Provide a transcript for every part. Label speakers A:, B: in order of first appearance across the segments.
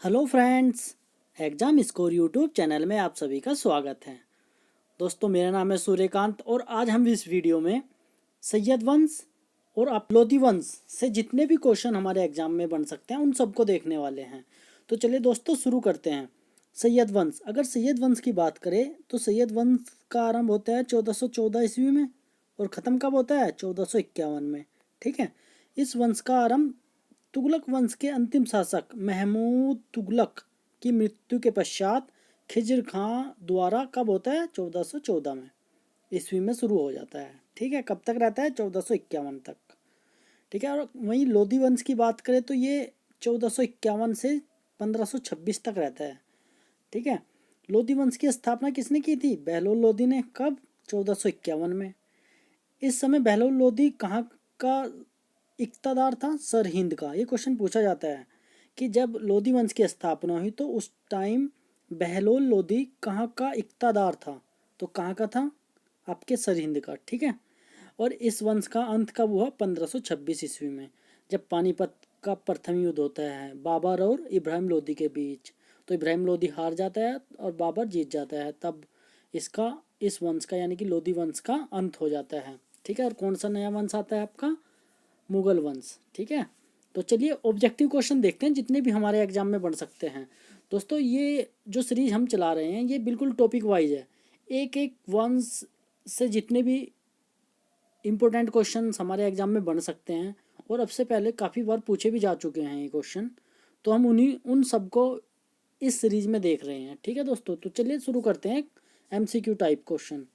A: Hello friends, exam score YouTube channel में आप सभी का स्वागत है। दोस्तों, मेरा नाम है सूर्यकांत और आज हम इस वीडियो में सैयद वंश और अपलोधी वंश से जितने भी क्वेश्चन हमारे एग्जाम में बन सकते हैं उन सबको देखने वाले हैं। तो चलिए दोस्तों शुरू करते हैं। सैयद वंश, अगर सैयद वंश की बात करें तो सैयद वंश का आरंभ होता है 1414 ईस्वी में और ख़त्म कब होता है 1451 में। ठीक है, इस वंश का आरंभ तुगलक वंश के अंतिम शासक महमूद तुगलक की मृत्यु के पश्चात खिज्र खां द्वारा कब होता है 1414 में ईस्वी में शुरू हो जाता है। ठीक है, कब तक रहता है 1451 तक। ठीक है, और वहीं लोधी वंश की बात करें तो ये 1451 से 1526 तक रहता है। ठीक है, लोधी वंश की स्थापना किसने की थी? बहलोल लोधी ने। कब? 1451 में। इस समय बहलोल लोधी कहाँ का इक़्तिदार था? सर हिंद का। ये क्वेश्चन पूछा जाता है कि जब लोधी वंश की स्थापना हुई तो उस टाइम बहलोल लोधी कहाँ का इक़्तिदार था? तो कहाँ का था? आपके सर हिंद का। ठीक है, और इस वंश का अंत कब हुआ? 1526 ईस्वी में, जब पानीपत का प्रथम युद्ध होता है बाबर और इब्राहिम लोधी के बीच। तो इब्राहिम लोधी हार जाता है और बाबर जीत जाता है, तब इसका इस वंश का यानी कि लोधी वंश का अंत हो जाता है। ठीक है, और कौन सा नया वंश आता है आपका? मुगल वंश। ठीक है, तो चलिए ऑब्जेक्टिव क्वेश्चन देखते हैं जितने भी हमारे एग्जाम में बन सकते हैं। दोस्तों, ये जो सीरीज हम चला रहे हैं ये बिल्कुल टॉपिक वाइज है। एक एक वंश से जितने भी इम्पोर्टेंट क्वेश्चन हमारे एग्जाम में बन सकते हैं और अब से पहले काफ़ी बार पूछे भी जा चुके हैं ये क्वेश्चन, तो हम उन सबको इस सीरीज में देख रहे हैं। ठीक है दोस्तों, तो चलिए शुरू करते हैं। MCQ type question.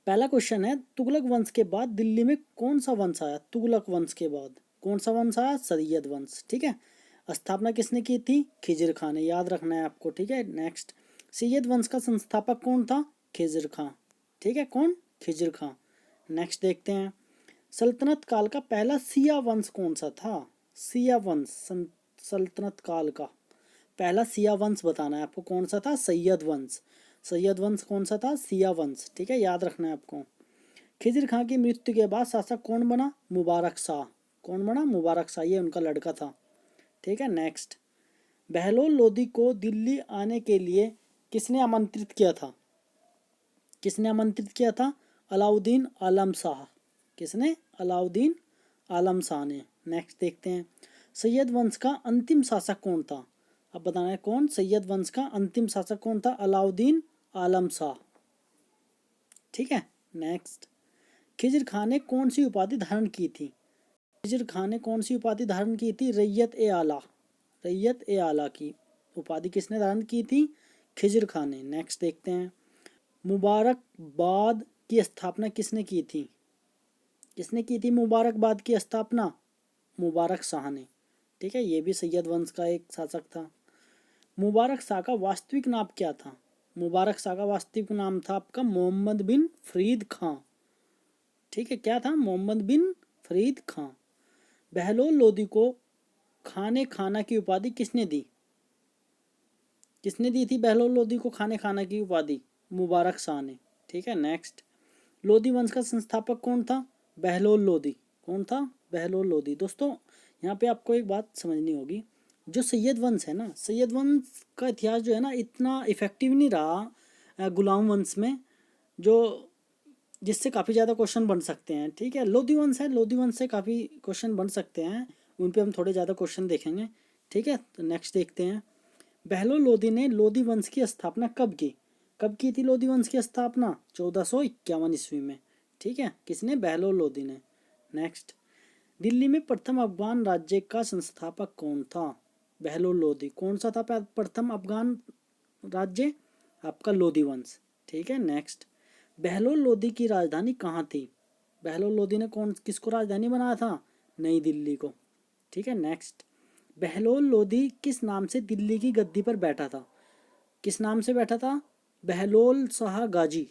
A: पहला क्वेश्चन है, तुगलक वंश के बाद दिल्ली में कौन सा वंश आया? तुगलक वंश के बाद कौन सा वंश आया? सैयद वंश। ठीक है, स्थापना किसने की थी? खिज्र खां ने। याद रखना है आपको। ठीक है, नेक्स्ट, सैयद वंश का संस्थापक कौन था? खिज्र खां। ठीक है, कौन? खिज्र खां। नेक्स्ट देखते हैं, सल्तनत काल का पहला सिया वंश कौन सा था? सिया वंश सल्तनत काल का पहला सिया वंश बताना है आपको। कौन सा था? सैयद वंश। सैयद वंश कौन सा था? सिया वंश। ठीक है, याद रखना है आपको। खिज्र खां की मृत्यु के बाद शासक कौन बना? मुबारक शाह। कौन बना? मुबारक शाह। ये उनका लड़का था। ठीक है, नेक्स्ट, बहलोल लोधी को दिल्ली आने के लिए किसने आमंत्रित किया था? किसने आमंत्रित किया था? अलाउद्दीन आलम शाह। किसने? अलाउद्दीन आलम शाह ने। नेक्स्ट देखते हैं, सैयद वंश का अंतिम शासक कौन था? अब बताना है कौन? सैयद वंश का अंतिम शासक कौन था? अलाउद्दीन आलम शाह। ठीक है, नेक्स्ट, खिज्र खां ने कौन सी उपाधि धारण की थी? खिज्र खां ने कौन सी उपाधि धारण की थी? रैयत ए आला। रैयत ए आला की उपाधि किसने धारण की थी? खिज्र खां ने। नेक्स्ट देखते हैं, मुबारकबाद की स्थापना किसने की थी? किसने की थी मुबारकबाद की स्थापना? मुबारक शाह ने। ठीक है, ये भी सैयद वंश का एक शासक था। मुबारक शाह का वास्तविक नाम क्या था? मुबारक शाह का वास्तविक नाम था आपका मोहम्मद बिन फरीद खां। ठीक है, क्या था? मोहम्मद बिन फरीद खां। बहलोल लोधी को खाने खाना की उपाधि किसने दी? किसने दी थी बहलोल लोधी को खाने खाना की उपाधि? मुबारक शाह ने। ठीक है, नेक्स्ट, लोधी वंश का संस्थापक कौन था? बहलोल लोधी। कौन था? बहलोल लोधी। दोस्तों, यहाँ पे आपको एक बात समझनी होगी, जो सैयद वंश है ना, सैयद वंश का इतिहास जो है ना इतना इफेक्टिव नहीं रहा गुलाम वंश में, जो जिससे काफ़ी ज़्यादा क्वेश्चन बन सकते हैं। ठीक है, लोधी वंश है, लोधी वंश से काफ़ी क्वेश्चन बन सकते हैं, उन पे हम थोड़े ज़्यादा क्वेश्चन देखेंगे। ठीक है, तो नेक्स्ट देखते हैं, बहलोल लोधी ने लोधी वंश की स्थापना कब की? कब की थी लोधी वंश की स्थापना? 1451 ईस्वी में। ठीक है, किसने? बहलोल लोधी ने। नेक्स्ट, दिल्ली में प्रथम अफगान राज्य का संस्थापक कौन था? बहलोल लोधी। कौन सा था प्रथम अफगान राज्य? आपका लोधी वंश। ठीक है, नेक्स्ट, बहलोल लोधी की राजधानी कहाँ थी? बहलोल लोधी ने किसको राजधानी बनाया था? नई दिल्ली को। ठीक है, नेक्स्ट, बहलोल लोधी किस नाम से दिल्ली की गद्दी पर बैठा था? किस नाम से बैठा था? बहलोल शाह गाजी।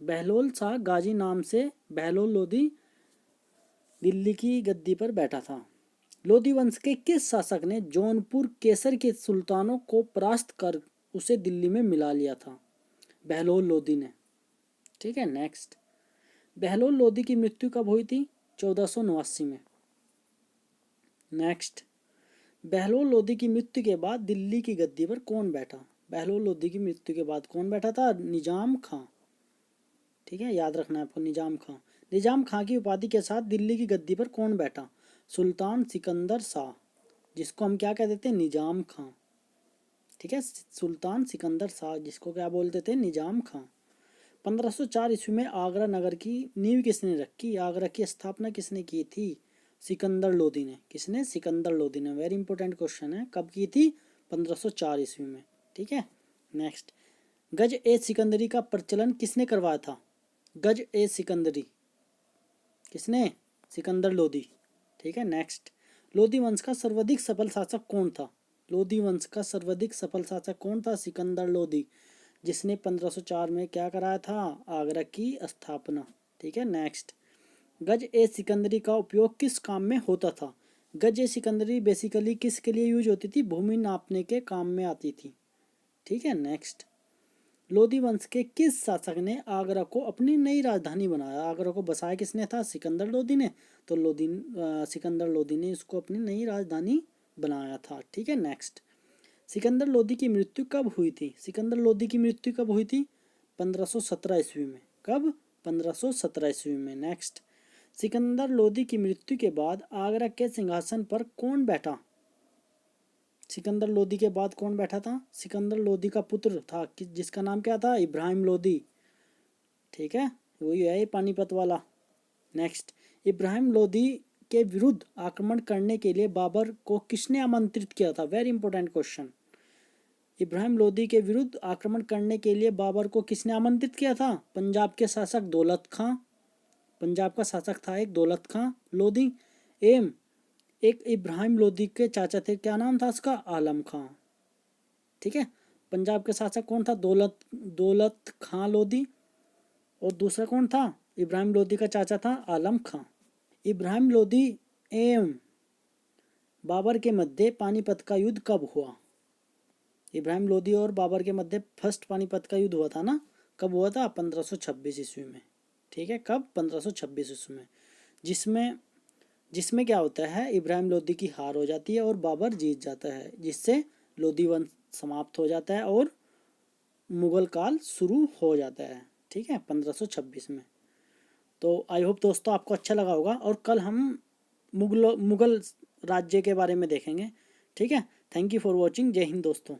A: बहलोल शाह गाजी नाम से बहलोल लोधी दिल्ली की गद्दी पर बैठा था। लोधी वंश के किस शासक ने जौनपुर केसर के सुल्तानों को परास्त कर उसे दिल्ली में मिला लिया था? बहलोल लोधी ने। ठीक है, नेक्स्ट, बहलोल लोधी की मृत्यु कब हुई थी? 1489 में। नेक्स्ट, बहलोल लोधी की मृत्यु के बाद दिल्ली की गद्दी पर कौन बैठा? बहलोल लोधी की मृत्यु के बाद कौन बैठा था? निजाम खां। ठीक है, याद रखना है आपको, निजाम खां। निजाम खां की उपाधि के साथ दिल्ली की गद्दी पर कौन बैठा? सुल्तान सिकंदर शाह, जिसको हम क्या कहते थे? निजाम खां। ठीक है, सुल्तान सिकंदर शाह, जिसको क्या बोलते थे? निजाम खां। 1504 ईस्वी में आगरा नगर की नींव किसने रखी? आगरा की स्थापना किसने की थी? सिकंदर लोदी ने। किसने? सिकंदर लोदी ने। वेरी इंपॉर्टेंट क्वेश्चन है, कब की थी? 1504 ईस्वी में। ठीक है, नेक्स्ट, गज ए सिकंदरी का प्रचलन किसने करवाया था? गज ए सिकंदरी किसने? सिकंदर लोदी। ठीक है, नेक्स्ट, लोदी वंश का सर्वाधिक सफल शासक कौन था? लोदी वंश का सर्वाधिक सफल शासक कौन था? सिकंदर लोदी, जिसने 1504 में क्या कराया था? आगरा की स्थापना। ठीक है, नेक्स्ट, गज ए सिकंदरी का उपयोग किस काम में होता था? गज ए सिकंदरी बेसिकली किसके लिए यूज होती थी? भूमि नापने के काम में आती थी। ठीक है, नेक्स्ट, लोदी वंश के किस शासक ने आगरा को अपनी नई राजधानी बनाया? आगरा को बसाया किसने था? सिकंदर लोदी ने। तो सिकंदर लोदी ने इसको अपनी नई राजधानी बनाया था। ठीक है, नेक्स्ट, सिकंदर लोदी की मृत्यु कब हुई थी? सिकंदर लोदी की मृत्यु कब हुई थी? 1517 ईस्वी में। कब? 1517 ईस्वी में। नेक्स्ट, सिकंदर लोदी की मृत्यु के बाद आगरा के सिंहासन पर कौन बैठा? सिकंदर लोदी के बाद कौन बैठा था? सिकंदर लोदी का पुत्र था, जिसका नाम क्या था? इब्राहिम लोदी। ठीक है, वही है पानीपत वाला। नेक्स्ट, इब्राहिम लोदी के विरुद्ध आक्रमण करने के लिए बाबर को किसने आमंत्रित किया था? Very important question. Ibrahim Lodi के विरुद्ध आक्रमण करने के लिए बाबर को किसने आमंत्रित किया था? पंजाब के शासक दौलत खां। पंजाब का शासक था एक दौलत खां लोदी। एम एक इब्राहिम लोदी के चाचा थे, क्या नाम था उसका? आलम खां। ठीक है, पंजाब के शासक कौन था? दौलत खां लोदी। और दूसरा कौन था? इब्राहिम लोदी का चाचा था आलम खां। इब्राहिम लोदी एवं बाबर के मध्य पानीपत का युद्ध कब हुआ? इब्राहिम लोदी और बाबर के मध्य फर्स्ट पानीपत का युद्ध हुआ था ना, कब हुआ था? 1526 ईस्वी में। ठीक है, कब? 1526 ईस्वी में, जिसमें जिसमें क्या होता है? इब्राहिम लोदी की हार हो जाती है और बाबर जीत जाता है, जिससे लोदी वंश समाप्त हो जाता है और मुगल काल शुरू हो जाता है। ठीक है, 1526 में। तो आई होप दोस्तों आपको अच्छा लगा होगा, और कल हम मुगल राज्य के बारे में देखेंगे। ठीक है, थैंक यू फॉर वॉचिंग। जय हिंद दोस्तों।